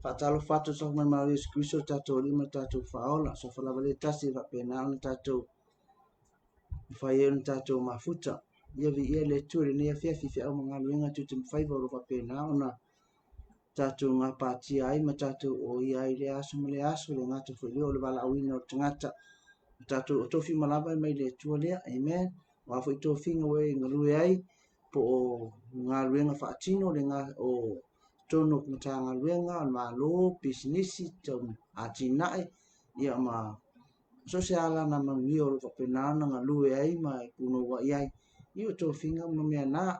Fatalo fatu so mai Maria Kristo tato lima tato faola so fala vale tasi va pena on tato fai on tato mafuta ia vi ia le tu ni fia fi au manga luenga tu tim fai vo va pena ona tato nga pati ai ma tato o ia ile aso le ngata fo le vala awino ngata tato to fi malava mai le tu le amen wa fo to fi ngwe nglu ai po nga luenga fa tino le nga o tono kutanga luenga ma lo business tom atinae ia ma sosiala na mangio lo penana nga lu ai ma kuno wa ai io to finga mo me na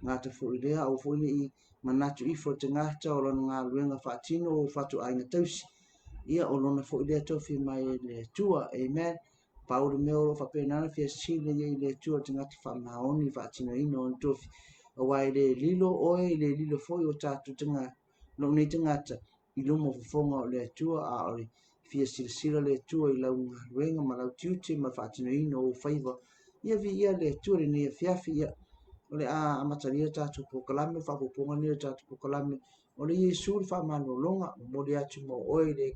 nga te fo idea o fo ni manatu I fo te nga ta o nga luenga fa tino o fatu ai na tausi ia o lona fo idea to fi mai le tua amen Paulo me o fa penana fi sile ye le tua te nga fa maoni fa tino ino on to o wai le lilo o le lilo fo o tatu tenga no ni tenga ta I lumo fonga le tua a ori fia silsila le tua I lau luenga ma lau tiuti ma whaatino ino o whaiva ia vi ia le tua le nia fiafi ia o le a amataria tatu pokalame whapoponga nia tatu pokalame o le Yesu le whamalolonga mo le atu mo oe le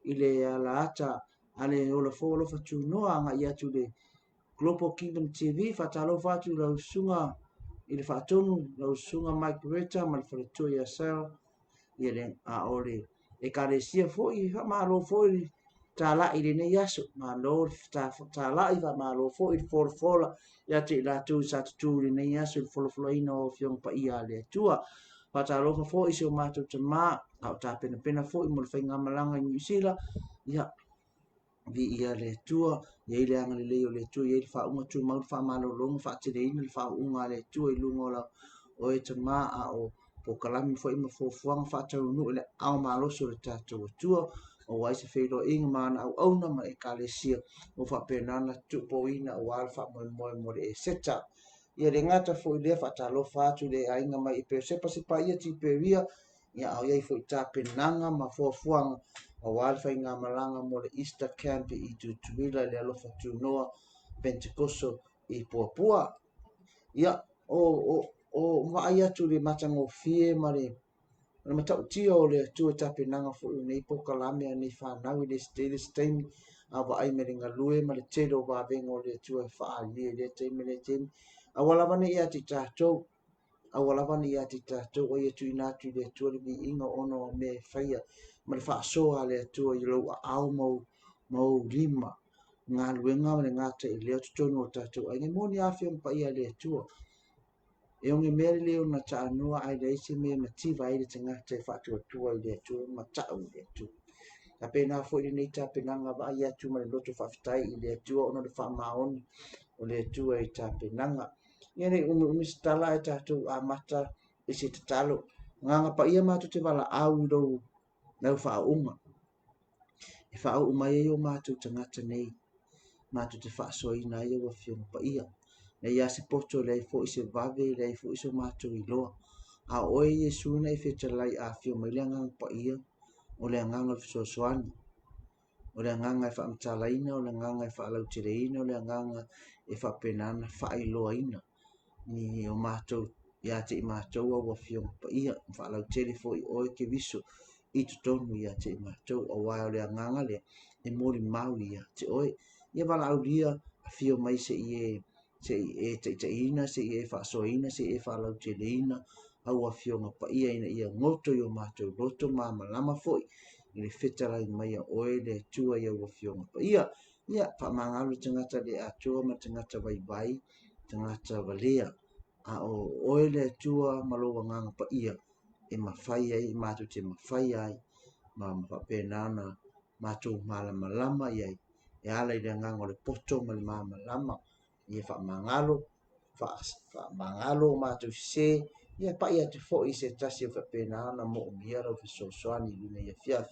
I le ala ata ale o le fōlo whatu noa nga I atu le Global Kingdom TV whatalo whatu lau sunga I le whaatonu lau sunga Mike Reta ma le whaletua ia sao ia le a ole e karesia foi fa malo foi tala ile ne yaso malo ta la I fa malo foi for fola ya te la tu sa tu ile ne yaso for ino fiong pa ia le tua pa ta lo foi so mato te ma au ta pena foi mo fa ngamalanga New Zealand ya vi ia le tua ia ile ang le le tua ia fa un tu ma fa malo long fa te ile fa un ale tua I lungo la o e te ma a o po kalami foi ma fo fuang fa tau nu le au malo so le tato tua o wai se feilo ing man au ona ma e kalesia o fa penana tu po ina o alfa mo le seta ia le ngata fo le fa talo fa tu le ainga mai I pe se pa ia ti pe ria ia au ia fo ta penanga ma fo fuang o alfa inga malanga mo le Easter camp I tu tuila le alo fa tu noa Pentecosto I Puapua ia o mai atu le matango fie ma le matau tio le tu tape nanga fo nei pokalame nei whanau le stay a wa ai meringa lue ma le telo wa vengo le tu fa le te me le te a wala vane ia ti tato a wala vane ia ti tato o ia tu ina tu le tu le inga ono me faia ma le fa so ale tu I lo au mo lima nga luenga le ngata I le tu no tato ai mo ni afio pa ia le tu e onge mele leo na ta anua ai le isi me mativa ai le tanga te whatu atua I le tu matau le tu. Ta pena fo I nei ta penanga wa ai atu ma le loto whawhitai I le tu ono le whamaoni o le tu ai ta penanga. Ia nei umistala e tatu a mata I se te talo. Nganga pa ia matu te wala au do nau whaunga. E whau umai e o matu tangata nei. Matu te whaasoina ia wa fiona pa ia. Na ia se poto le fo se vave le fo se mato I loa a oe Yesu na fe lai a fio mai le ngang pa ia o le ngang so soani o le ngang fa mtalaina o le ngang fa lau tireina o le ngang e fa penana fa I loa ina ni o mato ia te mato o fio pa ia fa lau tele fo I oe ke viso I tonu ia te mato o wa o le ngang le e mori mau ia te oe ia vala au dia fio mai se ie se te ina se e fa so ina se e fa lau te leina au a fionga pa ia ngoto yo mato loto mama lama foi I le fetara I mai a oe le tua ia ua fionga pa ia pa mangalu tangata le atua ma tangata vai tangata valea a o oe le tua maloa nganga pa ia e mawhai ai mato te mawhai ai ma penana mato malama iai e ala I le nganga le poto ma le mama lama ia fa mangalo ma tu se ia pa ia te fo I se tasi fa pena na mo ia ro so soani ni ia fia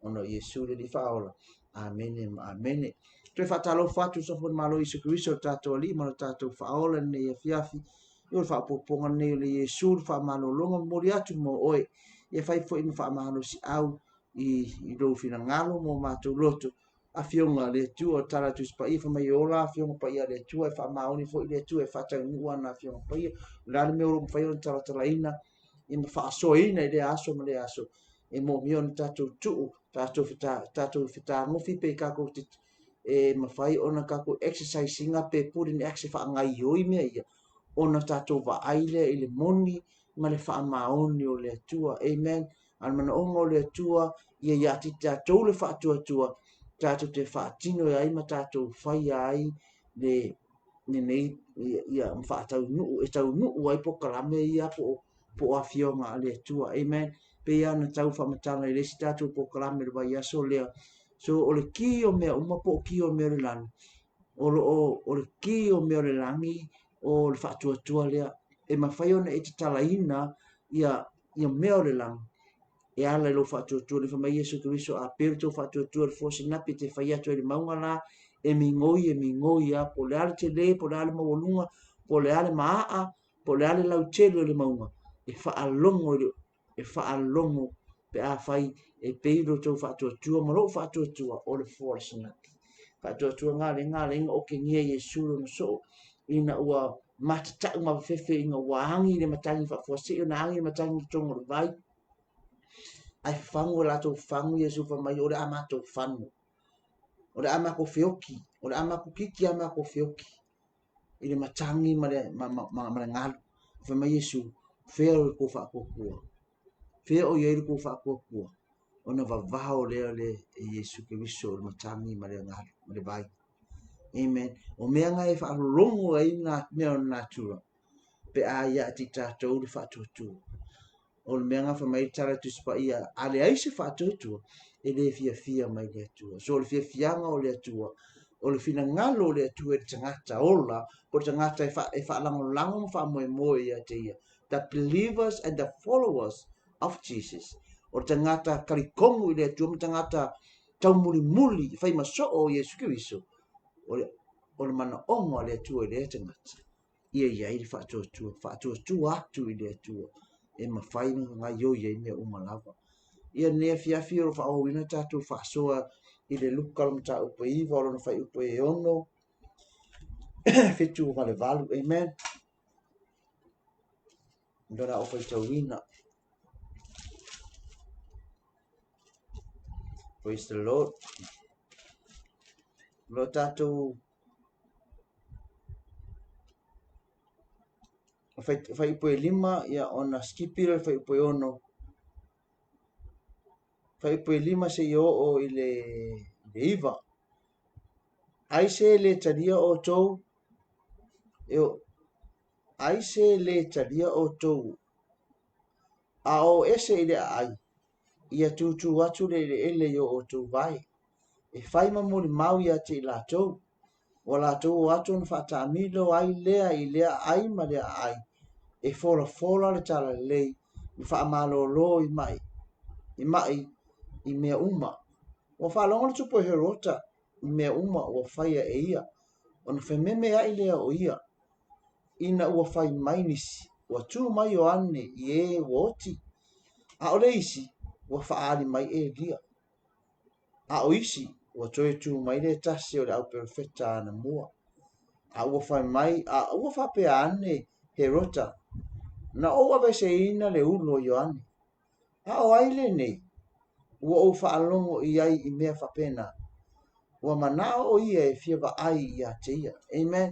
ono Yesu le fa ola amen te fa talo fatu so fo malo Yesu Kristo tato li ma tato fa ola ni ia fia io fa poponga ni le Yesu fa malo longa mo ia tu mo oe ia fa fo I fa malo si au I do fina ngalo mo ma tu loto a fionga le tu o tala tu spa ifa mai ola fionga pa ia le tu e fa maoni fo le tu e fa ta ngua na fionga pa ia la me o fa ia tala ina I ma fa so ina le aso e mo mi on tatou tu tatou fita ngofi pe ka ko mafai ona ka ko exercise nga pe puri ni axe fa ngai yoi me ia ona tatou va aile ile moni ma le fa maoni o le atua amen al mana ongo le atua ia ya ti tatou le fa atua tatou te fa tino ai ma tatou fai ai le nei ia fa tau nu e tau nu ai po kalame ia po afionga ale atua amen pe ia na tau fa matanga le si tatou po kalame le vai aso le so o le ki o mea uma po ki o mea le lani o le ki o mea le langi o le fa atua lea e mawhai ona e te talaina ia mea o le langi e ala lo fa atua le whamai Yesu Kiriso a pere tau fa atua le fosi napi te whai atua le maunga la e mi ngoi a po le ale te le po le ale mawalunga po le ale maa po le ale lau telu le maunga e wha alongo pe a whai e peiro tau fa atua maro fa atua o le fosi napi fa atua ngā le o ke ngia Yesu no so ina ua matata ma fefe inga wahangi le matangi fa fosi na angi matangi tongo le vai ai fango la to fango Yesu fa mai ora ama to fango ora ama ko fioki ora ama ko kiki ama ko fioki ile matangi ma ngal fa mai Yesu feo ko fa ko feo ye ko fa ko ona va vao le Yesu Kiriso matangi ma ngal ma le vai amen o mea nga e fa longo ai na mea natura pe a ya ti tatou le fa tu o le mea fa mai tara tu spa ia ale ai se fa tu e le fia mai le atua so le fia nga o le atua o le fina ngalo le atua e tangata ola o tangata e fa lango fa mo ia te ia the believers and the followers of Jesus o tangata karikongu le atua tangata tau muli fai maso o Yesu Kiriso o le mana ongo le atua le tangata ia i fa tu atu i le atua e mawhai nga yo ye me umalava ia ne fia o fa o ina tatu fa soa i le lukal mta upo i volo na fai upo e ono fitu vale valu amen ndora o fai tawina praise the Lord lo tatu fai upo e lima ia ona skipira fai upo e ono fai upo e lima se yo o i le iva ai se le tadia o tou ai se le tadia o tou a o ese ile ai ia tutu atu le ele yo o tou vai e fai mamoli mau ia te la tou o la tou atu na fata amilo ai lea i lea ai ma lea ai e fola le tala lei i fa amalo lo i mai i mea uma o fa longa le tupo herota i mea uma o faia e ia ona fememe ai lea o ia ina ua fai mai nisi ua tu mai o ane i e woti a o le isi ua faali mai e lia a o isi ua toe tu mai le tasi o le au perfecta ana mua a ua fai mai a ua fa pe ane herota na o ave se ina le ulo i o ane a o aile nei ua o fa alongo i ai i mea fa pena ua mana o ia e fia va ai i a te ia amen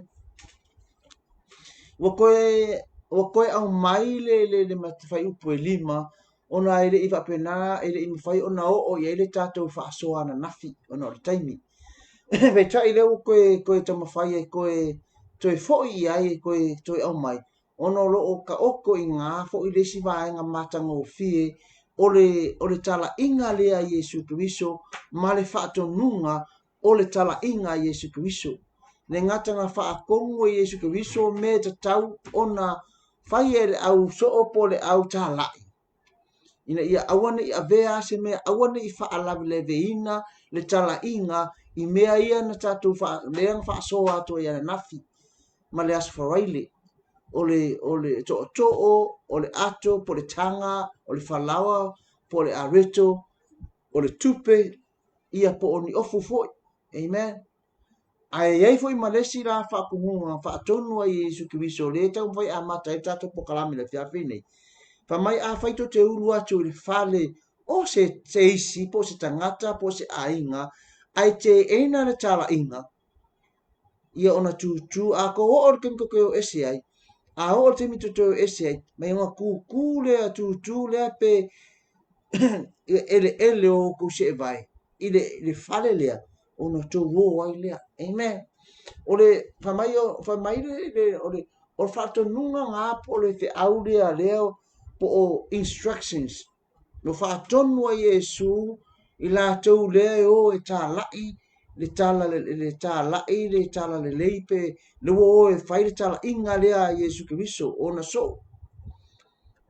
ua koe au mai le matawhai upo e lima ona ele i whapena ele i mwhai ona o i ele tātou whaasoa ana nafi ona o le taimi vei tai leo koe tamawhai e koe toi foi i ai e koe toi au mai ona lo o ka oko i ngā foi lesi vaenga matanga o fie o le tala inga lea Yesu Kiriso ma le whaatonunga o le tala inga Yesu Kiriso le ngata ngā whaakongo Yesu Kiriso me te tau ona whai e le au soopo le au tālai ina ia awane i avea se mea awane i whaalavi le veina le tala inga i mea ia na tātou leang whaasoa ato i ana nafi ma le asfaraile o le o le ato po le tanga o le whalawa po le areto o le tupe ia po oni ofu foi amen ai ai foi malesi la fa kuhunga fa tonu ai Yesu Kiriso le tau vai amata e tato po kalami le fiafine fa mai a faito te uru atu le fale o se isi po se tangata po se ainga ai te eina le tala inga ia ona tu a ko o ken ko ko ese ai a o te mito to ese ai mai nga ku le tu le pe ele o ko se vai ile fale le ona to wo ai le amen ole famai le ole o fato nunga nga po le te aulia leo po o instructions no fato no Yesu ila to le o e talai le tala le tala le leipe le o e fai le tala inga le a Yesu Kristo ona so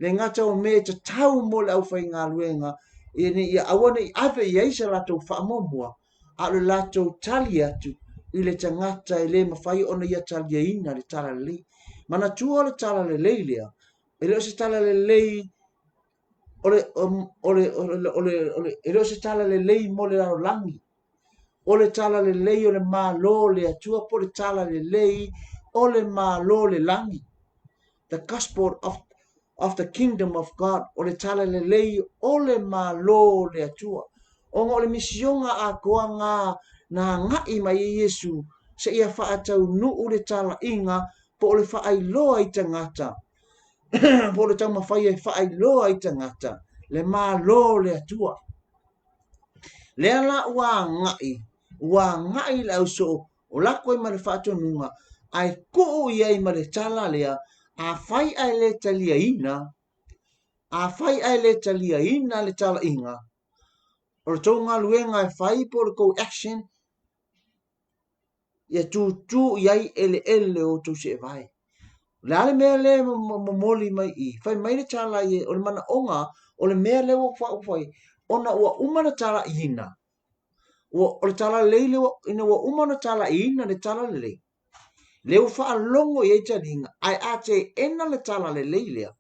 le ngata o me te tau mo le au fai ngā luenga e ni ia awane i ave i eisa lato whaamomua a le lato tali atu i le tangata i le mawhai ona ia tali ina le tala le lei mana tua le tala le lei lea e leo se tala le lei e leo se tala le lei mo le laro langi o le tala le lei o le mālo le atua po le tala le lei o le mālo le langi the gospel of the kingdom of God o le tala le lei o le mālo le atua o ngā o le misionga a koa ngā na ngai mai Yesu se ia whaatau nuu le tala inga po o le whaailoa i tangata po le tau mawhai e whaailoa i tangata le mālo le atua le ala ua ngai le au so o lako i ma le whaatonunga ai kuu i ai ma le tala lea a whai ai le talia ina le tala inga o le tau ngā luenga e whai po le kou action ia tu i ai ele o tu se vai le ale mea le moli mai i whai mai le tala i o le mana onga o le mea le o whai ona ua umana tala ina o le tala lei le ina ua umana tala ina le tala lei le u wha longo i eita ringa ai ate ena le tala le lei lea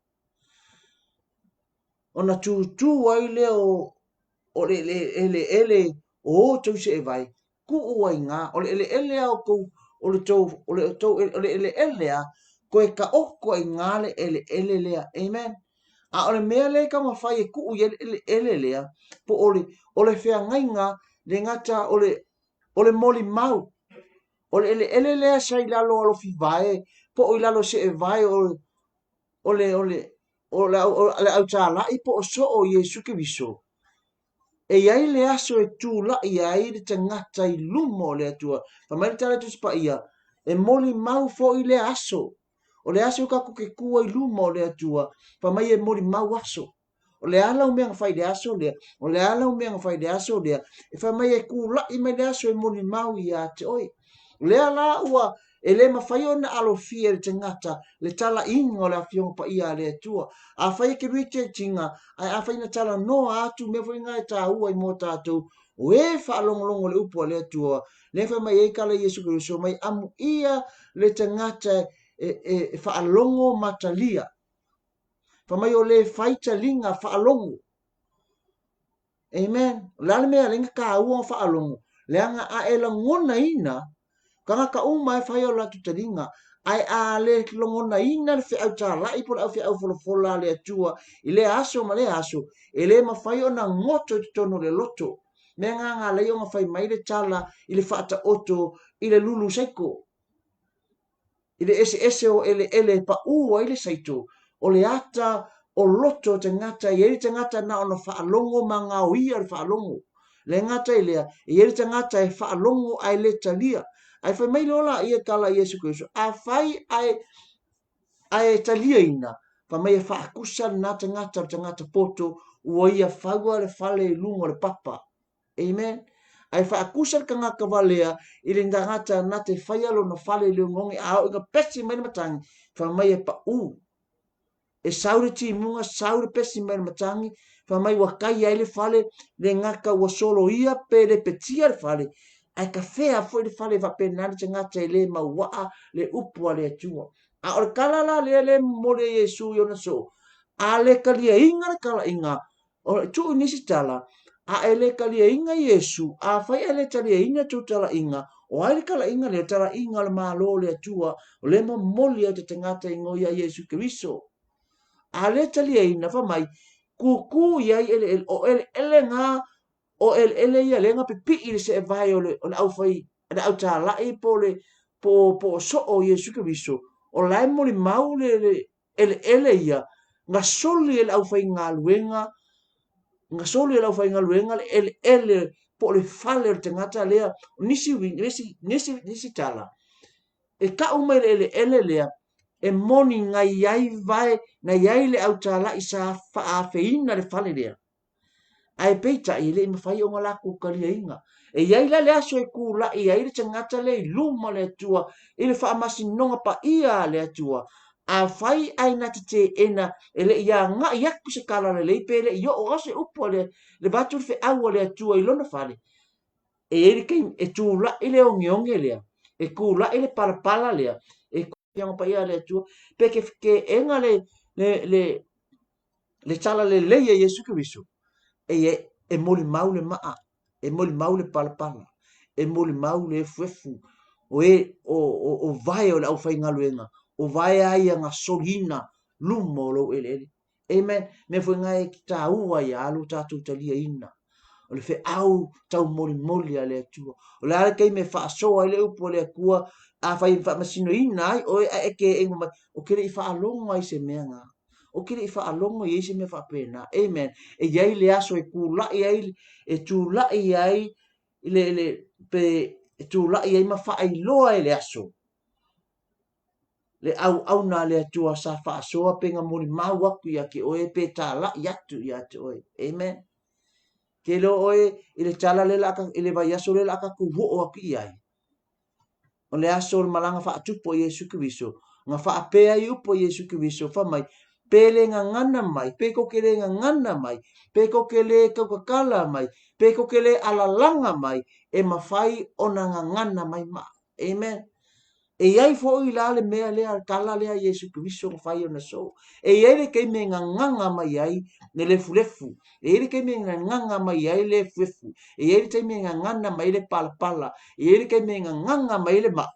ona tu ai le o le ele o tu se vai ku ai nga o le ele au ko o le ele a ko e ka o ko ai nga le ele lea amen a o le mea le ka ma fai ku ele lea po o le fea ngainga le ngata o le moli mau o le ele lea sai lalo alo fi vai po o lalo se vai o le au tala i po o so o Yesu Kristo e ai le aso e tu la i ai le tangata i lumo le atua pa mai tala tu spa ia e moli mau fo i le aso o le aso ka ku ke kua i lumo le atua pa mai e moli mau aso o le ala o mea fai le aso le o le ala o mea fai le aso le e fa mai e ku la i mai le aso e moli mau i a te oi le ala ua e le mawhai o na alo fia le tangata le tala ingo le afionga pa ia le atua a whai ke rite tinga ai a whai na tala noa atu me whai ngai tā ua i mō tātou o e whaalongolongo le upo le atua le whai mai e kala Yesu Kristo mai amu ia le tangata e whaalongo matalia wha mai o le whaita linga whaalongo amen lale mea lenga ka ua whaalongo le anga a e la ngona ina kanga ka umai whai o latu taringa ai a le longona ina le whiau tā lai po le au whiau wholofola le atua i le aso ma le aso e le ma whai o na ngoto i tono le loto me ngā leo ma whai mai le tala i le whaata oto i le lulu saiko i le ese o ele pa ua i le saito o le ata o loto te ngata i eri te ngata na ona whaalongo ma ngā uia le whaalongo le ngata i lea i eri te ngata e whaalongo ai le talia ai whai mai lola ia kala Yesu Kristo a whai ai talia ina wha mai e whaakusa na te ngata poto ua ia whaua le whale lungo le papa amen ai whaakusa ka ngaka walea i le ngata na te whaialo na whale lungongi a o inga pesi mai matangi wha mai e pa e saure ti munga saure pesi mai matangi wha mai wakai ai le whale le ngaka wa solo ia pe le petia le whale ai ka fea foi le fale va penale te ngata le maua le upua le atua a o le kalala le mole Yesu yona so a le kalia inga le kala inga o tu nisi tala a ele kalia inga Yesu a fai ele talia inga tu tala inga o ai le kala inga le tala inga le malo le atua o le moli te ngata ingo ia Yesu Kristo a le talia inga fa mai ku ia ele o ele nga o ele ia le nga pipi i se vai o le au fai na au ta la i po so o Yesu Kristo o lai moli mau ele ia nga soli ele au fai nga luenga nga soli ele au fai nga luenga ele po le fale o tangata lea nisi tala e ka uma ele lea e moni ngai ai vai na iai le au tala i sa faa feina le fale lea ai peita i le mawhai o ngala kukalia inga e iai la le aso e kula i ai le tangata le luma le atua i le faa masi nonga pa ia le atua a fai ai na te ena ele ia nga iaku se kala le pele i o ase upo le batu fe awa le atua i lona fale e ele kei e tula i le onge lea e kula i le palapala lea e kupianga pa ia le atua pe ke enga le tala le leia Yesu Kristo e moli mau le maa e moli mau le palapala e moli mau le fuefu o vai o le au fai ngaluenga o vai ai nga solina lumo lo ele amen me foi ngai ki ta ua ia alu tatu talia ina o le fe au tau moli ale atua o le ale kei me fa so ele upo le akua a fai fa masino ina ai o e ke engo o kele i fa alongo ai se meanga o kele i fa alongo i se me fa pena amen e yai le aso e kula i ai e tu la i ai le pe e tu la i ai ma fa ai loa le aso le au na le atua sa fa so penga moli mau aku ia ke o e pe ta la yatu ia te oi amen ke lo oe i le tala le laka i le vai aso le laka ku ho o aki ai o le aso le malanga fa atupo Yesu Kristo nga fa apea i upo Yesu Kristo fa mai pele nga ngana mai pe ko kele nga ngana mai pe ko kele kala mai pe ko kele alalanga mai e mafai ona nga ngana mai ma amen e ai fo i la le mea le kala le Yesu Kristo fai ona so e ai le ke me nga nganga mai ai ne le fulefu e ai le ke me nga nganga mai ai le fulefu e ai le ke me nga ngana mai le pala e ai le ke me nga nganga mai le ma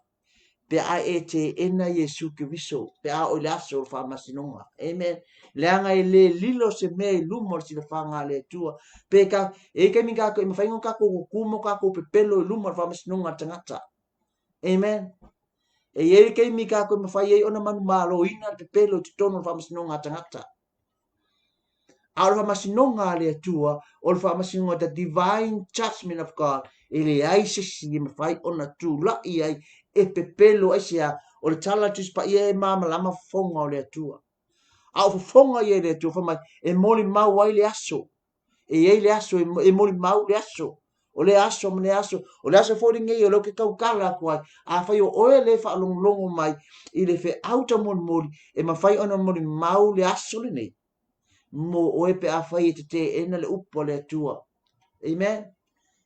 pe a e te ena Yesu Kristo pe a o le aso fa masinonga amen le anga i le lilo se me lumo si le fanga le tua pe ka e ke mi ka ko me fai ngo ka ko kumo ka ko pe pelo lumo fa masinonga tangata amen e ele kei mi ka ko mafai e ona manu malo ina te pelo te tono fa masinonga tangata a o fa masinonga le atua o fa masinonga the divine judgment of God ele ai se si mafai ona tu la i ai e pe pelo e sia o le tala tus pa ie mama lama fonga o le atua a o fonga ie le atua fa mai e moli mau ai le aso e ai le aso e moli mau le aso o le aso o le aso fori ngai o lo ke kau kala kuai a fai o oe le fa longo mai i le fe auta moli e ma fai ona moli mau le aso le nei mo oe pe a fai te ena le upo le atua amen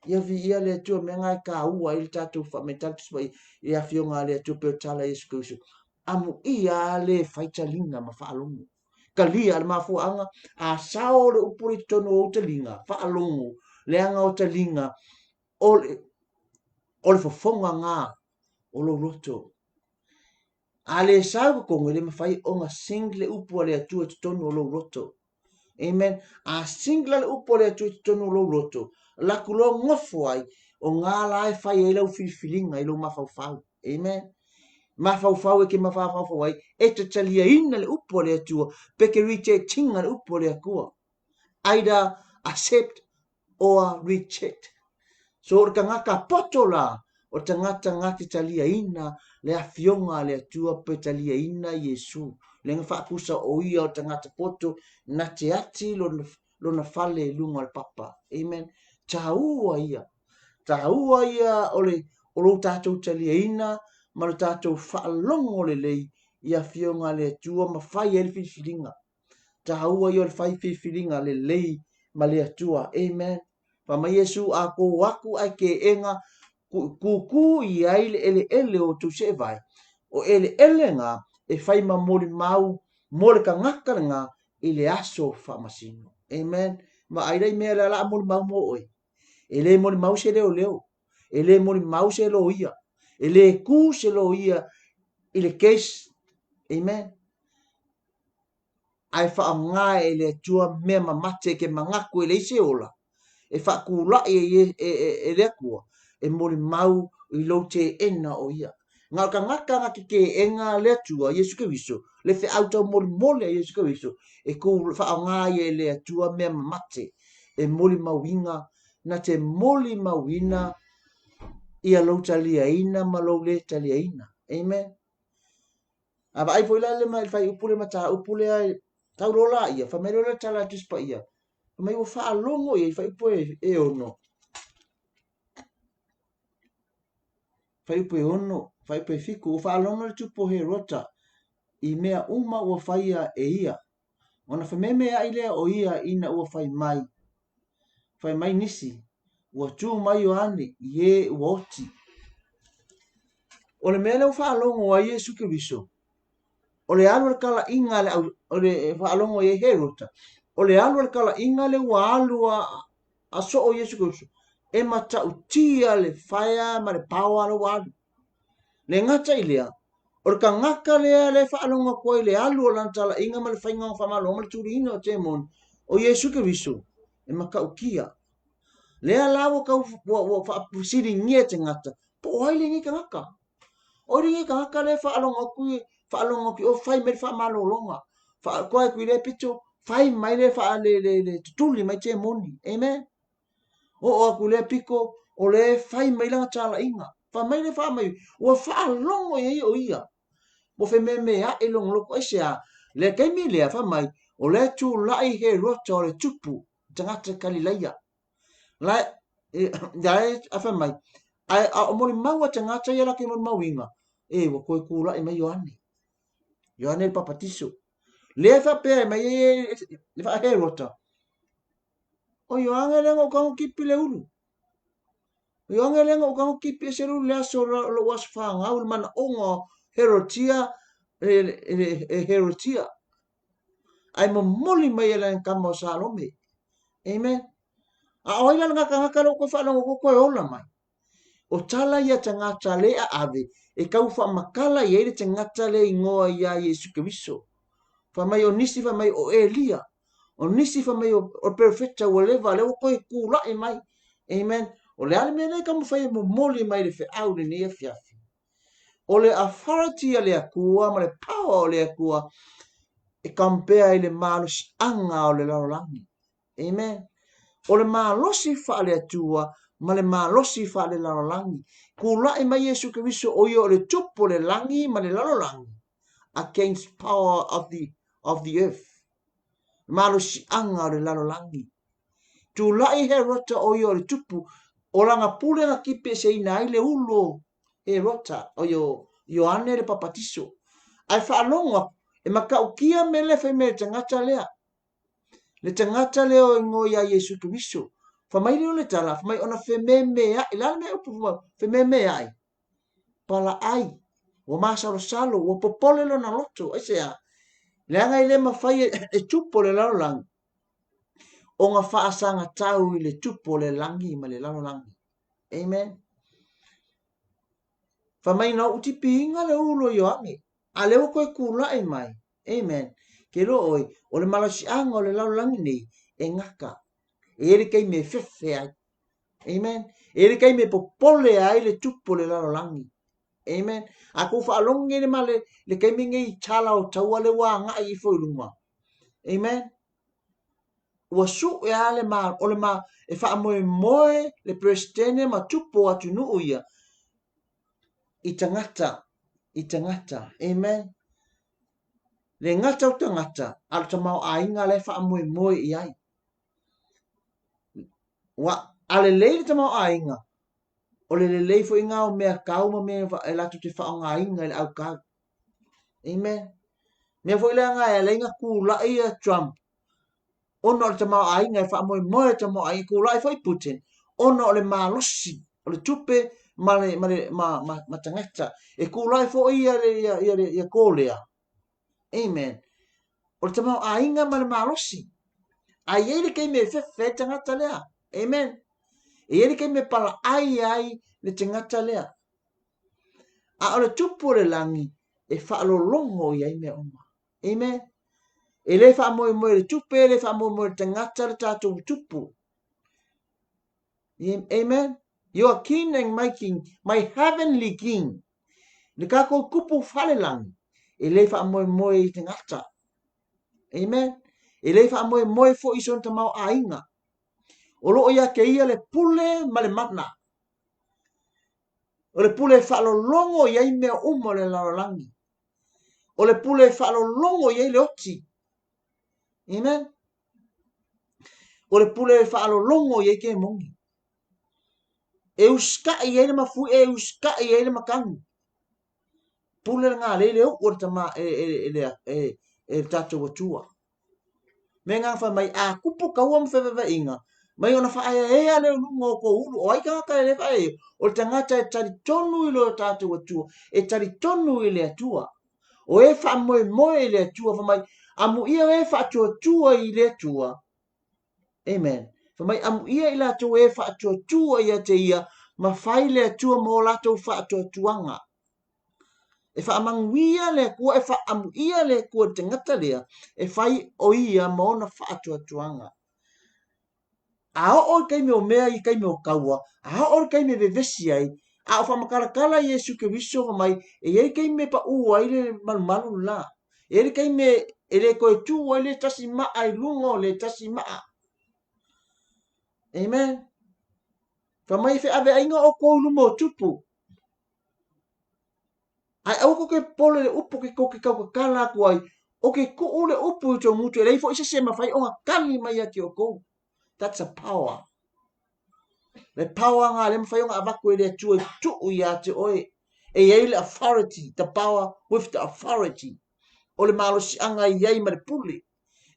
ia vi ia le atua me ngai ka ua i le tatu fa me tatu spai i a fionga le atua pe tala Yesu Kristo amu ia le fai talinga ma fa longo kalia al mafuanga a sao le upo le tono o talinga fa longo le anga o talinga o le fofonga ngā o lo roto. A le sau kongo le mawhai o ngā single upu le atua te tonu o lo roto. Amen. A single le upu le atua te tonu o lo roto. La kulo ngofu ai o ngā lai whai e lau whiwhilinga i lo mawhauwhau. Amen. Mawhauwhau e ke mawhauwhau ai e te talia ina le upu le atua peke rite tinga le upu le akua. Either accept or reject. So o ka ngaka poto la o tangata ngati talia ina le afionga le atua pe talia ina Yesu. Le nga whaakusa o ia o tangata poto na te ati lo na fale lunga le papa. Amen. Taua ia. Taua ia o lo tātou talia ina ma lo tātou whaalongo le lei i afionga le atua ma whai e le whiwhiringa. Taua ia o le whai whiwhiringa le lei ma le atua. Amen. Pa mai Yesu a ko waku ai ke enga ku i ai ele o tu se vai o ele nga e fai ma mau mole ka ngaka nga i le aso fa masino amen ma ai dai me la moli mau mo oi ele moli mau se leo ele moli mau se lo ia ele ku se lo ia i le case amen ai whaonga e le tua mea mamate ke mangaku e leise ola. E whakula e le kua. E mori mau i lo te ena o ia. Ngā ka ngaka ngaki ke e ngā le tua Yesu Keriso. Le whi auta mori mole a Yesu Keriso. E ku whaonga e le tua mea mamate. E mori mawinga. Na te mori mawina ia lo talia ina ma lo le talia ina. Amen. Aba ai foi la le mai fai upule mata upule ai tau rola ia fa mai rola tala tuspa ia. Mai o fa longo ia fai poe e ono. Fai poe ono, fai poe fiku o fa longo le tupo he rota. I mea uma o fai e ia. Ona fa meme ai le o ia ina o fai mai. Fai mai nisi. Ua tu mai o ane ye woti. O le mea le fa longo a Yesu Keriso. O le alu kala inga le o le fa longo ye he rota. O le alu kala inga le wa alu a so o Yesu Kristo. E mata utia le fire ma le power lo wa. Le ngata ilea. O ka ngaka le fa longo ko le alu o lantala inga ma le fainga fa malo ma le turi ino te mon. O Yesu Kristo. E maka ukia. Le alawo ka wo fa pusiri ngie te ngata. Po ai le ngi ka ngaka. O ringi ka ngaka le fa longo ku whaalongo ki o whai mai wha malo longa. Koe kui le pito, whai mai le wha le tutuli mai te moni. Amen. O aku le piko, o le whai mai langa tala inga. Wha mai le wha mai, o whaalongo e o ia. Mo whe me mea e longo loko e sea, le keimi lea wha mai, o le tu lai he rota o le tupu, tangata kalileia. Lai, dai a wha mai, a mori maua tangata ia laki mori mauinga. E, wa koe kula e mai Ioane. Ioane el papatiso. Le fa pe mai le fa herota. O Ioane le ngo kang kipi le ulu. Ioane le ngo kang kipi se ulu le aso lo was fa ngau man ongo herotia herotia. Ai mo moli mai le kamo salome. Amen. A oila nga ka lo ko fa lo ko ola mai. O tala ia tangata le a ave e kau fa makala ia le tangata le ingoa ia Yesu Keriso. Fa mai o nisi fa mai o Elia. O nisi fa mai o perfecta o leva le o koe kula e mai. Amen. O le ale mene ka mo fai mo moli mai le fe au le nia fiafi. O le authority a le akua, ma le power o le akua, e kampea i le malosi anga o le larolangi. Amen. O le malosi fa le atua, ma le malosi fa le larolangi. Kula e mai Yesu Keriso o yo le tupo le langi, ma le larolangi. Against power of the earth. Malosi anga o le larolangi. Tu lai he rota o yo le tupu, o langa pule na kipe se ina ile ulo he rota o yo ane le papatiso. Ai whaalonga, e maka ukia me le fe me tangata lea. Le tangata leo e ngoi a Yesu Keriso. Whamai leo le tala, whamai ona fe me mea, ilana me upu fe me mea ai. Pala ai, wa masalo salo, wa popole lo na loto, ai sea. Le anga ile mawhai e tupo le larolangi. O ngā whaasanga tau i le tupo le langi ma le larolangi. Amen. Whamai na utipi inga le ulo i oangi. A leo koe kula e mai. Amen. Ke ro oi, o le malasi anga o le larolangi nei, e ngaka. E ere kei me fefe ai. Amen. E ere kei me popole ai le tupo le larolangi. Amen. A ko whaalongi le male, le kei me ngei tala o taua le wā ngai i whaurunga. Amen. Ua su e ale ma, o le ma, e wha moe moe le presidente ma tupo atu nuu ia. I tangata. Amen. Le ngata o tangata, ala ta mau a inga le wha moe moe i ai. Wa, ale leile ta mau a inga. O le leifo inga o mea kauma mea e latu te wha o ngā inga le au kau. Amen. Mea fo ile ngā e le inga kula ia Trump. Ono o le tamau a inga e wha moe moe tamau a inga kula i whai Putin. Ono o le malosi, o le tupe ma tangata. E kula i fo ia le kōlea. Amen. O le tamau a inga ma le malosi. A iere kei me fefe tangata lea. Amen. E iere kei me pala ai le tangata lea. A o le tupu le langi e wha alo longo i ai mea oma. Amen. E le wha moe moe le tupe, le wha moe moe le tangata le tātou tupu. Amen. You are king and my king, my heavenly king. Le kako kupu whalelangi. E le wha moe moe i tangata. Amen. E le wha moe moe fo iso nta mau ainga. O loo ia ke ia le pule ma le mana. O le pule whalo longo iai mea umo le larolangi. O le pule whalo longo iai le oti. Amen. O le pule whalo longo iai ke mongi. E uska iai le mafu e uska iai le makangu. Pule ngā leile o ora tama e tatou atua. Me ngā wha mai a kupu kaua mwhewhewa inga. Mai ona wha ea leo lungo ko ulu. O aika haka le wha e. O le tangata e tari tonu i lo tatou atua. E tari tonu i le atua. O e wha moe moe i le atua. Wha mai amu ia e wha atua i le atua. Amen. Wha mai amu ia i la atua e wha atua i a te ia. Ma whai le atua mo latou wha atuanga. E wha amanguia le kua, e wha amu ia le kua te ngata lea, e whai o ia maona wha atuanga. A o kai me o mea i kai me o kaua, a o kai me vevesi ai, a o whamakarakala Iesu ke wiso wa mai, e ei kai me pa ua i le malu la. E le kai me, e le koe tu o le tasi maa i lungo le tasi maa. Amen. Whamai whi ave ainga o kou lumo tupu. Ai au ko ke pole le upu ke koke kau kala ku ai o ke ku le upu to mutu le fo isa se mafai o kali mai ati o ko. That's a power. Le power nga le mafai o avaku le tu tu ya te oi e ele authority, the power with the authority. O le malo si anga i ma le puli.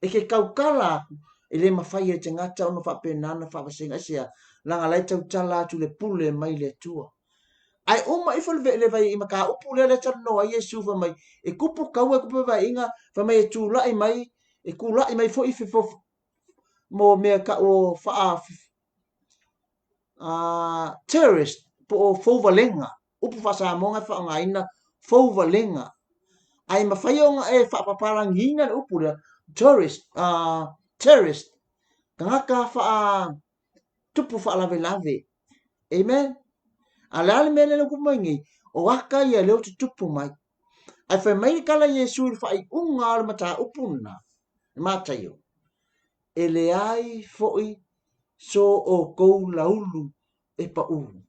E ke kau kala e le mafai e te ngata ono fa penana fa vasenga sia langa lai tau tala tu le pule mai le tua. Ai uma ifa le vai i maka upu le tano ai Yesu fa mai e kupu kau e kupu vai inga fa mai e tu lai mai e ku lai mai fo ife fo mo me ka o fa terrorist po fo valenga upu fa sa mo nga fa nga ina fo valenga ai ma fai nga e fa paparangina upu le tourist terrorist kanga fa tupu fa lave lave. Amen. Ala mele le kumangi o waka ia leo tutupu mai. Ai whai mai kala Yesu i whai unga ala mata upuna. Mata yo. E le ai foi so o kou laulu e pa uru.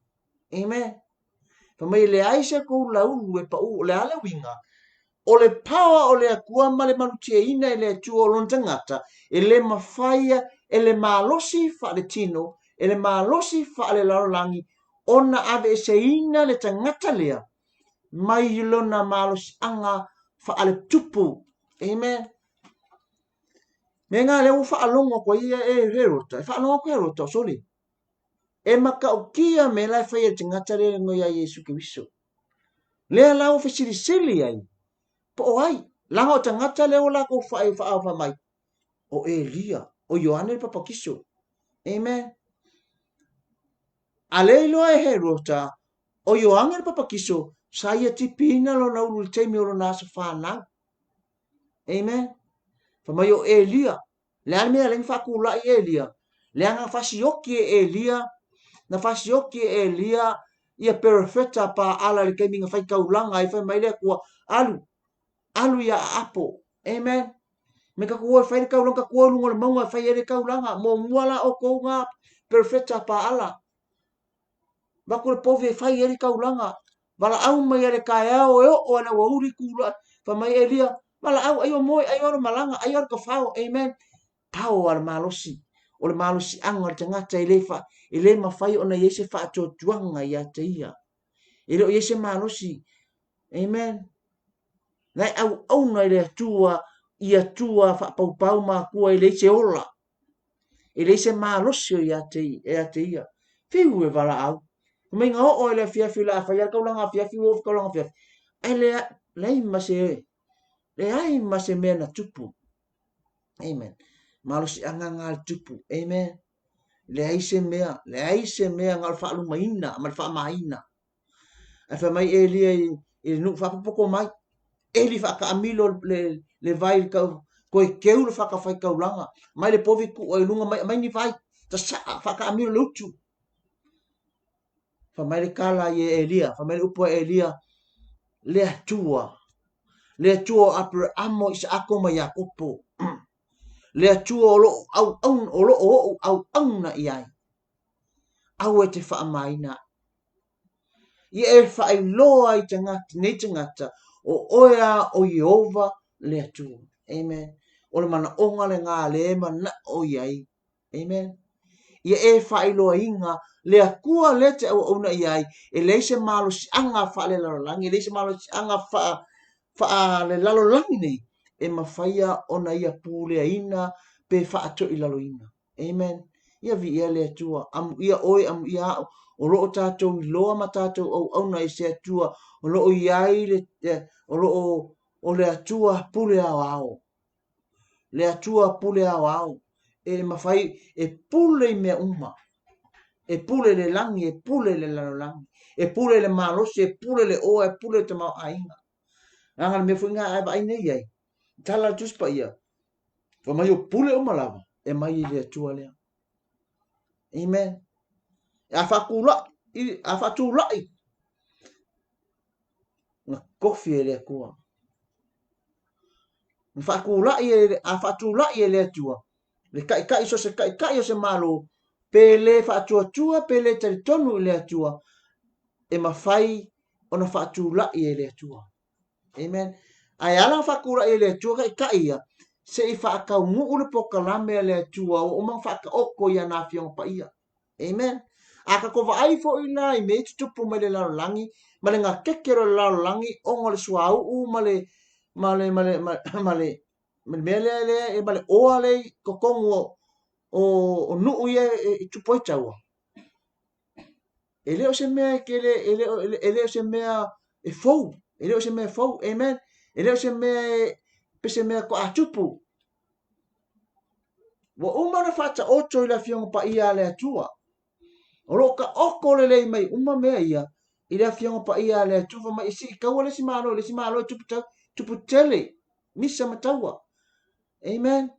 Amen. Whai mai le ai se kou laulu e pa uru. Le ale winga. O le pawa o le akua ma le manutia ina e le atua o lontangata. E le mawhaia e le malosi wha le tino. E le malosi wha le larolangi. Ona ave se ina le tangata lea mai lona malos anga fa ale tupu. Amen. Me ngā leo fa alongo ko ia e herota. Fa alongo ko herota, sorry. E maka o kia me lai whai e tangata lea ngoi a Yesu ke wiso. Lea lau fa sili ai. Po o ai. Langa o tangata leo la ko fa e fa mai. O Elia. O Ioane Papakiso. Amen. A leilo e herota. O Ioane Papakiso. Saya tipina lo na ulu teimi o lo nasa whanau. Amen. Whamai o Elia. Lea mea ling whakula i Elia. Lea ngā whasioki e Elia. Na whasioki e Elia. Ia perfeta pa ala li kemi ngā whaikaulanga. I whamai lea kua alu. Alu ia apo. Amen. Me ka kua whaile kaulanga kua lunga le maunga whai ere kaulanga. Mo muala o kou ngā perfeta pa ala. Wakure pove whai ere kaulanga. Wala au mai ere kai au e o ana wauri kula. Fa mai Elia. Wala au ayo moi ayo malanga ayo ka fao. Amen. Pau al malosi. O le malosi anga le tangata i lefa. I le mawhai o na yese wha ato tuanga i a te ia. I le o yese malosi. Amen. Nai au na i le atua i atua wha pau pau ma kua i le se ola. I le se malosi o i a te ia. Fiu e wala au. Mai ngā o ele fiafi la whai al kaulanga fiafi o kaulanga fiafi. Ai lei mase le ai mase mea na tupu. Amen. Malosi anga ngā tupu. Amen. Le ai se mea ngā whaalu maina, ma wha maina. Ai wha mai Elia i nuk whapapoko mai. Eli wha ka amilo le vai koe keu le whakawhai kaulanga, mai le povi ku o ilunga mai ni vai, ta saa whaka amira le utu. Fa mai le kala i Elia, fa mai le upo Elia, le atua Abrahamo isa ako ma Yakopo, le atua o lo au na iai, au e te wha maina. I e wha i loa i tangata, nei tangata, o oea o Yehova le atua. Amen. O le mana onga le ngā le ema na o iai. Amen. Ia e whaeloa inga, le akua le te au au na iai, e leise malo si anga wha le lalolangi, e leise malo si anga wha le lalolangi nei, e mawhaia ona ia pūlea ina, pe wha ato i lalo ina. Amen. Ia vi ia le atua, amu ia oe, amu ia au, o loo tātou i loa ma tātou au na i se atua, o loo iai o loo o le atua pule au au. Le atua pule au au. E mawhai, e pule i mea uma. E pule le langi, e pule le lalolangi. E pule le malosi, e pule le oa, e pule te mau ainga. Nanga le me fuinga ai ba aine iai. Tala tuspa ia. Fa mai o pule o malawa. E mai i le atua lea. Amen. A whakūlai. Na kofi e le kua. Na whakūlai e le atua. Le kai so se kai o se malo. Pe le whaatua pe le tari tonu i le atua. E mawhai o na whaatūlai e le atua. Amen. Ai ala whakūlai e le atua kai ia. Se i whaakau ngu le poka lame le atua. O mang whaka oko ia na whiong pa ia. Amen. Aka kova ai fo ina i me tutupu mai le lalolangi. Ma le ngā kekero le lalolangi. Ongo le sua au male mele e male oa le kokongo o nuu ia e tupoi taua. E leo se mea ke e leo se mea e fou. E leo se mea fou. Amen. E leo se mea pe se mea ko atupu. Wa umana fata oto i la fionga pa ia le atua. O loka oko le lei mai uma mea ia. I la fionga pa ia le atua mai isi kaua le si malo tupu tele. Misa mataua. Amen.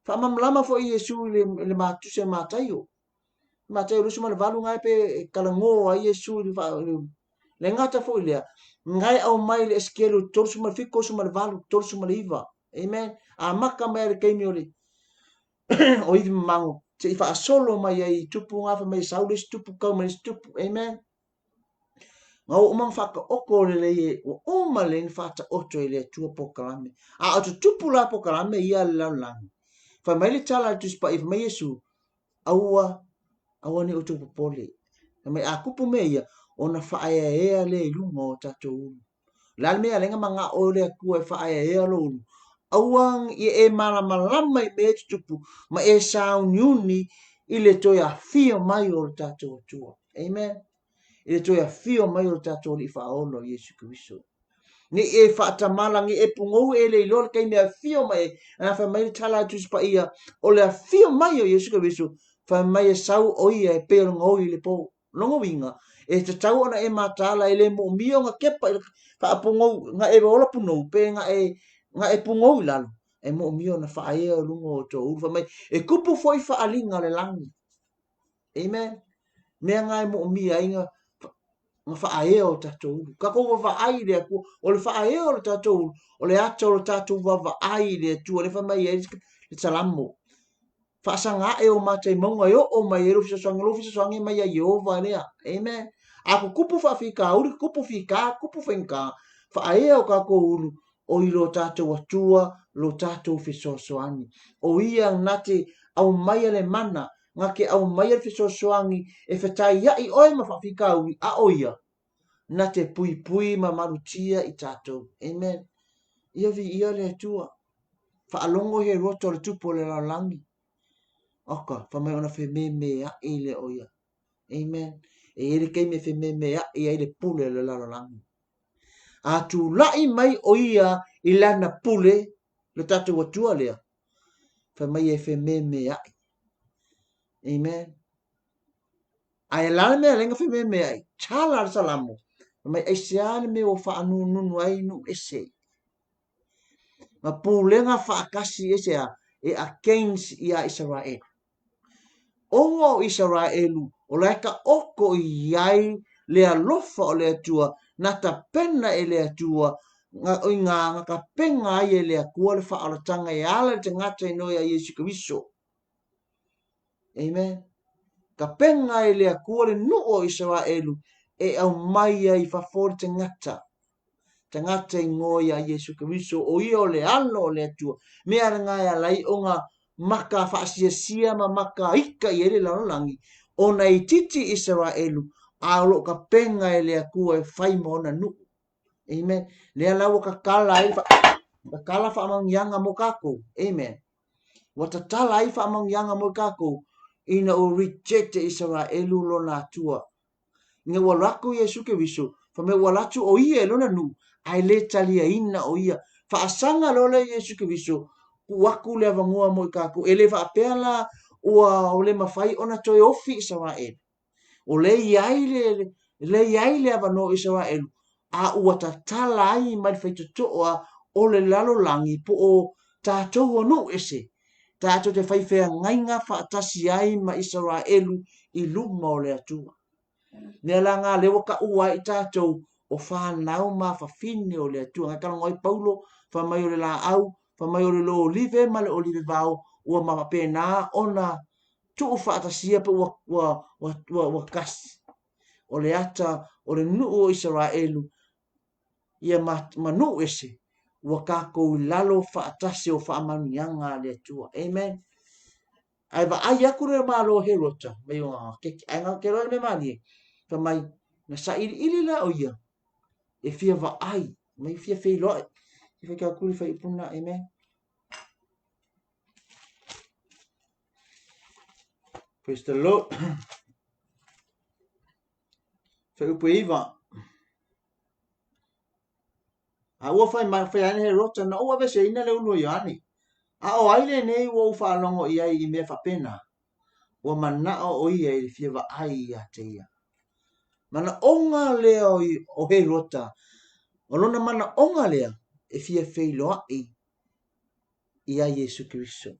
Fa mamlama fo i Yesu le matuse mataio. Mataio lusu ma le valu ngai pe kalango a Yesu le ngata fo ilea. Ngai au mai le eskelu torsu ma fiko su ma le valu torsu ma le iva. Amen. A maka mai le keimi ole. O iwi mango. Te ifa solo mai ai tupu ngafa mai saulis tupu kau mai tupu. Amen. Ngau umang whaka oko le le o oma le ni whata oto i le tua pokalame. A atu tupu la pokalame ia le laulangi. Fa mai le tala tu spa if mai Yesu aua ni o tupu pole. Fa mai a kupu me ia ona whaaya ea le lunga o tato ulu. Lal mea lenga manga o le kua whaaya ea lo ulu. Auang i e malama i me tupu ma e sao niuni i le toia fio mai o tato tua. Amen. I toi a fio mai o tatou li whaolo Yesu Christo. Ni e whaatamala ngi e pungou e le ilole kei mea fio mai. Ana wha mai tala atu pa ia o le a fio mai o Yesu Christo. Wha mai e sau o ia e peo ngau i le po. Longo winga. E te tau ona e matala e le mo mio nga kepa wha a pungou nga e rola punou pe nga e pungou i lalo. E mo mio na wha aea o lungo o tō uru. Mai e kupu foi wha alinga le langi. Amen. Mea ngai mo mia inga nga whaaea o tatou ulu. Ka kou whaai rea kua, o le whaaea o le tatou ulu, o le ato o le tatou whaai rea tu, o le whamai e le talamo. Whaasanga e o matai maunga e o mai e rufisa soangi, rufisa soangi mai a Yehova lea. Amen. Ako kupu whawhika, uri kupu whinka, whaaea o ka kou ulu, o i lo tatou atua, lo tatou whisosoangi. O ia nate au mai le mana, nga ke au mai al fisosoangi e whetai iai oe ma whawhika ui a oia na te pui ma marutia i tātou. Amen. Ia vi ia le atua. Whaalongo he roto le tupo le laulangi. Oka, whamai ona whememe a i le oia. Amen. E ere kei me whememe a i le pule le laulangi. A tu lai mai oia i lana pule le tātou atua lea. Whamai e whememe a i. Amen. Ai la me lenga fe me ai. Chala salamo. Mai ai seale me o fa anu ai no ese. nga pulenga whaakasi e against ia Israel. Ongo Israelu o laika oko i ai lea lofa o lea tua na ta pena e lea tua nga ka penga ai e lea kua le whaaratanga e ala te ngata inoia Yesu Kristo. Amen. Ka penga e lea kua le nuo Israelu e au mai ai whafori te ngata. Te ngata ingoia Yesu Kristo o ia o le alo o lea tua. Mea ngai alai o nga maka whaasiasia ma maka ika i ele laulangi. O na i titi Israelu a lo ka penga e lea kua e whai maona nu. Amen. Lea lau ka kala i ka kala wha amang yanga mo kako. Amen. Wata tala i wha amang yanga mo kako ina o reject Israelu lo na tua. Nga walaku Yesu Kristo fa me walatu o ia lo na nu. Ai le talia ina o ia. Fa asanga lo le Yesu Kristo. Waku le avangua mo kako. Ele fa apela ua o le mawhai ona toi ofi Israel. O le iai le avano Israel. A ua ta tala ai mai whaitotoa o le lalo langi po o tātou anu ese. Tātou te whaifea ngainga whaatasi ai ma Israelu i luma o le atua. Nea la ngā lewa ka ua i tātou o whanau ma whawhine o le atua. Ngai kala ngoi Paulo, whamai o le la au, whamai o le lo olive, ma le olive vau, ua mawape nā ona tuu whaatasia pa ua kasi. O le ata, o le nuu o Israelu, ia manu ese, ua kako i lalo whaatasi o whaamanianga le atua. Amen. Ai va ai aku le malo he rota, mai o ngā keki, ai ngā kero me mani, ka mai, na sa ili la o ia, e fia va ai, mai fia fei loa, e fai ka kuri fai ipuna, amen. Praise the Lord. Fai upu iwa. A ua fai ane he rota, na ua vese ina le ulu i ani. A o aile nei ua ufa alongo i ai i mea whapena. Ua manao o ia i fia va ai a te ia. Mana onga lea o he rota. O lona mana onga lea e fia fei loa i a Yesu Kristo.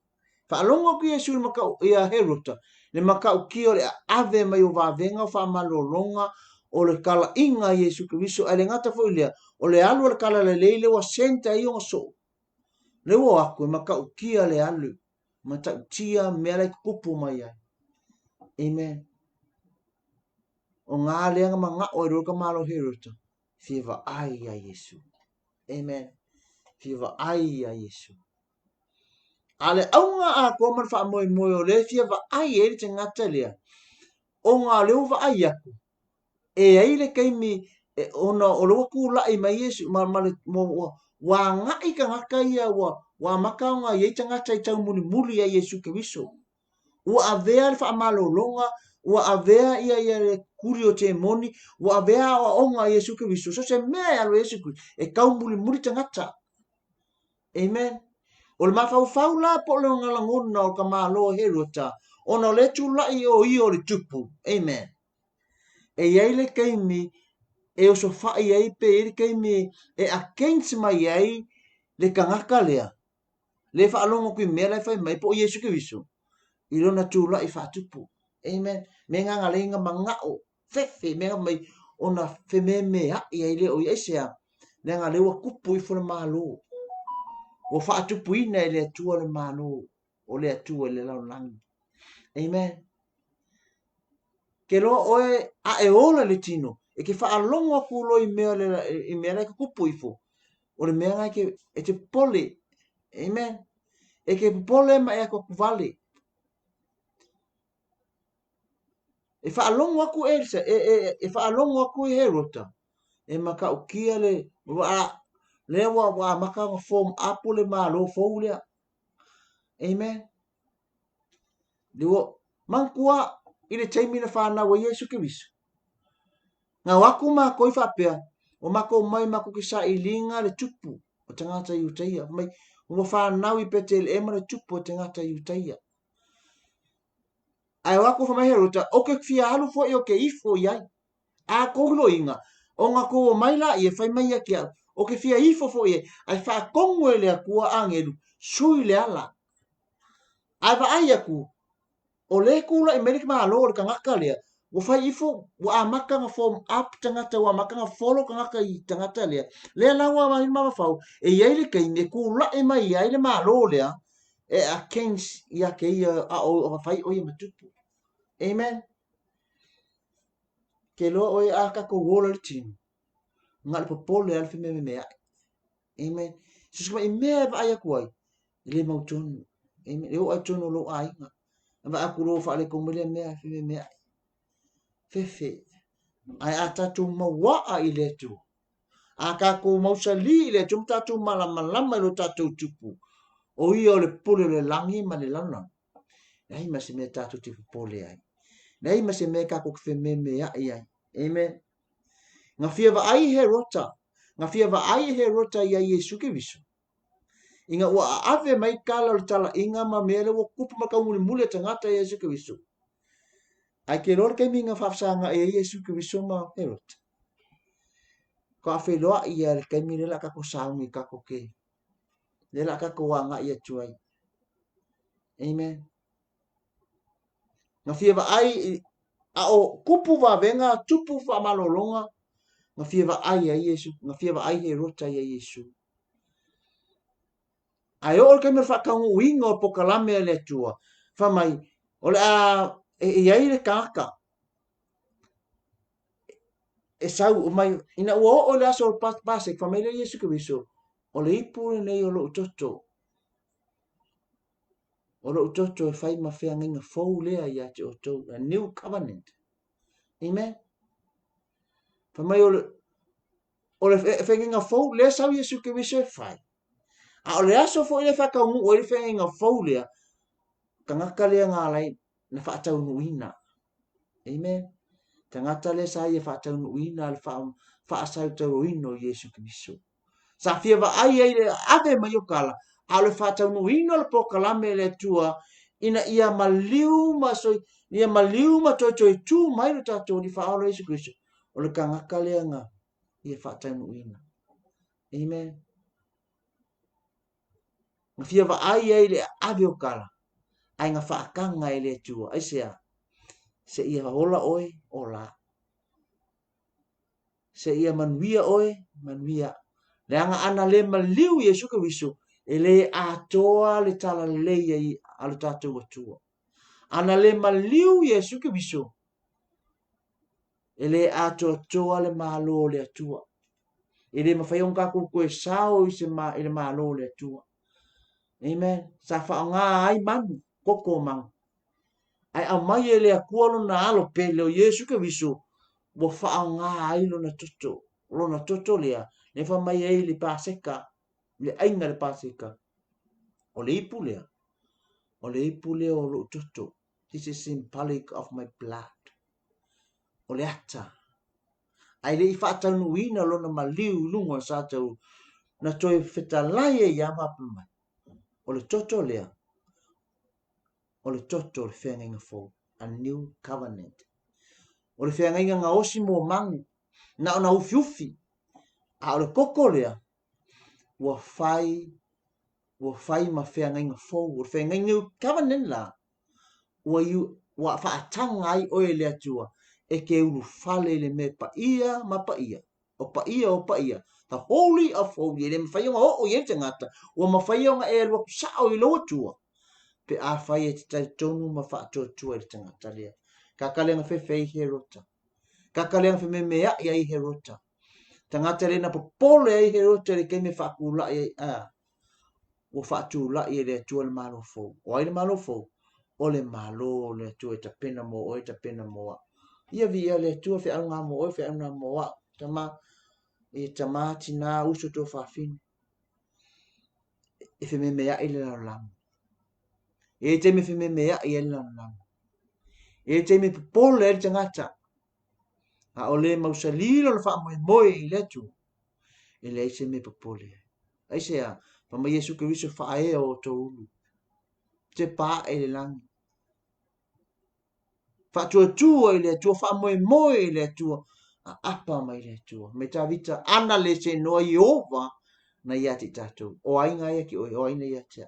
Fa alongo ki Yesu i a he rota. Le makau ki o le ave mai o vavenga o wha malolonga o le kala inga Yesu Kristo. Ai le ngata fo ilea. O le alu o le kala le leile wa senta i o so. Le wo aku e makau ki a le alu. Mata tia mea lai kupu mai ai. Amen. O ngā leanga mga o e roka malo he rota. Fia va ai a Yesu. Amen. Fia va ai a Yesu. Ale aunga a kua man wha moe moe o le fia va ai e te ngata lea. O ngā leo va ai aku. E aile keimi ona o lua ku lai mai Yesu. Wa ngai ka ngaka ia wa maka o ngā iei tangata i tau muni muli a Yesu Kristo. Ua avea le wha amalo longa. Ua avea ia le kuri o te moni. Ua avea o onga Yesu Kristo. So se mea alo Yesu Kristo. E kau muli muli tangata. Amen. O le mawhau la po le ngalangona o ka malo he rota. O na le tulai o i o le tupu. Amen. E iei le keimi e o so whai ei pe e le keimi e a kensi mai ei le kangaka lea. Le whaalongo kui mea lai whai mai po Yesu Kristo. I lona tulai whatupu. Amen. Me ngā leinga mangao. Fefe mea mai o na whememe ai ei le o iesea. Le ngā lewa kupu i whana malo. O whaatupu ina e le atua le malo. O le atua le laulangi. Amen. Ke loa oe a e ola le tino. E ke whaalongo aku lo i mea le kupu i fo. O le mea ngai ke e te pole. Amen. E ke pole ma e ako kuvale. E whaalongo aku e whaalongo aku i he rota. E maka ukia le lewa wa maka wa form apu le malo fo lea. Amen. Liwo mankua i le taimina whana wa Yesu Kristo. Ngā waku ma koi whapea o mako mai mako ki sa i linga le tupu o tangata i utaia. Mai ua whanau i pete le ema le tupu o tangata i utaia. Ai waku whamahe rota o ke fia halu fo i o ke ifo i ai. A koulo inga o ngā ko mai la i e whai mai a kia o ke fia ifo fo ye ai fa kongo le akua angelu sui le ala ai va ai aku o le kula i merik ma lo ka ngaka le o fa ifo wa amaka nga form up tangata wa amaka nga follow ka ngaka i tangata le la wa ma fa e ye le ke me kula e mai ai le ma lo le e a kings ya ke a o fa o ye matupu amen ke lo o a ka ko wola tin ngal popolo al fi me amen sus ma me va ya ko ai le mau ton amen eu a ton lo ai va a kulo fa le ko me fi me fefe ai ata tu ma wa ai le tu a ka ko mau sali le tu ta tu mala mala lo ta tu tupu o io le pule le langi ma le lana ai ma se me ta tu tipo pole ai nei ma se me ka ko fe me ai amen nga fia va ai he rota nga fia va ai he rota ia Yesu ke viso inga wa ave mai kala le tala inga ma mele wo kupu ma ka mule tangata Yesu ke viso ai ke lor ke minga fa sanga e Yesu ke viso ma he rota ko a fe loa ia le ke mi le la ka ko saungi ka ko ke le la ka ko wanga ia tuai amen nga fia va ai a o kupu va venga tupu fa malolonga nga fia va ai a Yesu nga fia va ai he rota ia Yesu ai o ke me fa ka wingo po kalame le tua fa mai o le a e ai le kaka e sau mai ina o le aso pas e fa mai le Yesu ke viso o le ipu nei o lo toto e fai ma fea nginga fou lea ia te o tou a new covenant amen fa mai o le fe nginga fou lea sau Yesu ke viso e fai a o le aso fo ile fa ka o le fe nginga fou lea ka ngaka lea ngā lai na fa atau nuina amen tangata le sa ia fa atau nuina le fa asau tau ino Yesu ke viso sa fia va ai le ave mai o kala a le fa tau nuina le pokalame le tua ina ia maliu ma so ia maliu ma to tu mai le tato di fa o Yesu Kristo o le kanga kaleanga ia fa tau nuina amen ma fia va ai le ave o kala ai nga fa kanga le tua ai se ia hola oi ola se ia manuia oi manuia le anga ana le maliu Yesu Kristo ele atoa le tala le ia alu tatou atua ana le maliu Yesu Kristo ele atoa le malo le atua ele mafai on ka ko e sao i se ma ele malo le atua amen sa fa nga ai man koko man ai a mai ele akualo na alo pele o Yesu Kristo bo fa nga ai lo na toto le fa mai ai le paseka le ainga le paseka o le ipu lea o lo toto this is symbolic of my blood o le ata ai le fa tanu ina lo na maliu lunga sa tau na toi fetalai e ia mapama o le toto lea o le toto le whenga fo a new covenant o le whenga nga osi mo mangu na ona ufiufi a o le koko lea ua fai ma whenga fo o le whenga new covenant la ua whaatanga ai oe lea tua e ke unu fale le me pa ia ma pa ia o pa ia the holy of holy le mawhaionga o ye te ngata ua mawhaionga e alua sao i loa tua pe a whai e te tai tonu ma whaatua tua i te ngata lea ka kalenga whewhei he rota ka kalenga whe me mea i ai he rota tangata le na popole ai he rota le ke me whaakula i a ua whaatula i le tua le malo fo o ai le malo fo o le malo le tua e ta pena mo o e ta pena mo ia vi le tua fe anga mo o fe anga mo wa tama e tamati na uso to fafin e fe me mea i le lam e te me fe me mea i le lam e te me popole le tangata a o le mausalilo le fa mo i le tu e le se me popole ai se a pa ma Yesu Kristo fa e o to ulu te pa e le lang fa tu i le tu fa mo i le tu apa mai le tua. Me ta vita ana le se noa Iova na ia te tātou. O ai ngai ki o ai na ia te.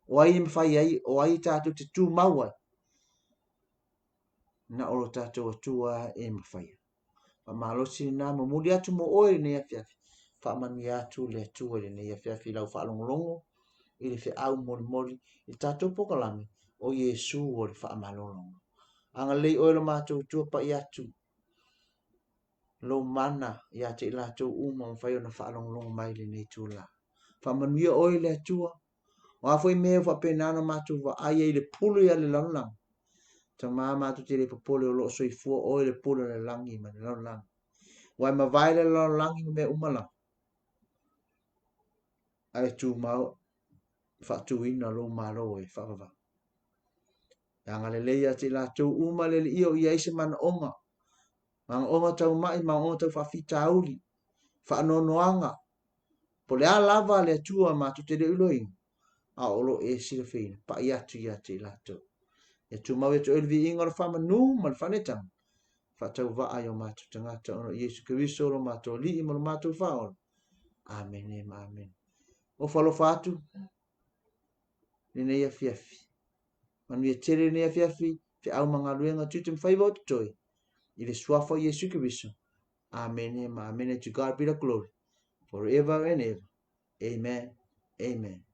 O ai me fai ai, o ai tātou te tū maua. Na oro tātou atua e me fai. Pa malosi na mo muli atu mo oe ne ia fiafi. Fa manu atu le atua le ne ia fiafi lau fa longo i le fia au mori mori. I tātou pokalami o Yesu o le fa malolongo. Anga lei oe lo mātou tua pa i atu. Lo mana ia te la tu uma fai ona fa long mai le nei tu la fa manuia oi le tua wa foi me fa pena na matu va ai le pulu ia le lang ta mama tu te le popole o lo soi fu oi le pulu le langi ma le lang wa ma vai le langi me umala ai tu mau fa tu ina lo malo e fa va yang ale le ia te la tu uma le io ia ise man onga mang onga tau mai mang onga tau fa fita uli fa no noanga po le lava le tua ma tu te le uloi a olo e sila feina pa ia tu la to e tu mau e tu elvi inga fa manu mal fa netang fa tau va ayo ma tu tanga ta ono Yesu Kristo lo ma to li mo ma tu fa ol amen e amen o fa lo fa tu ni ne ia fiafi man ye tere ne ia fiafi te au manga luenga tu te fai vot toi i le suafa Yesu Kristo amen e amen to God be the glory forever and ever. Amen. Amen.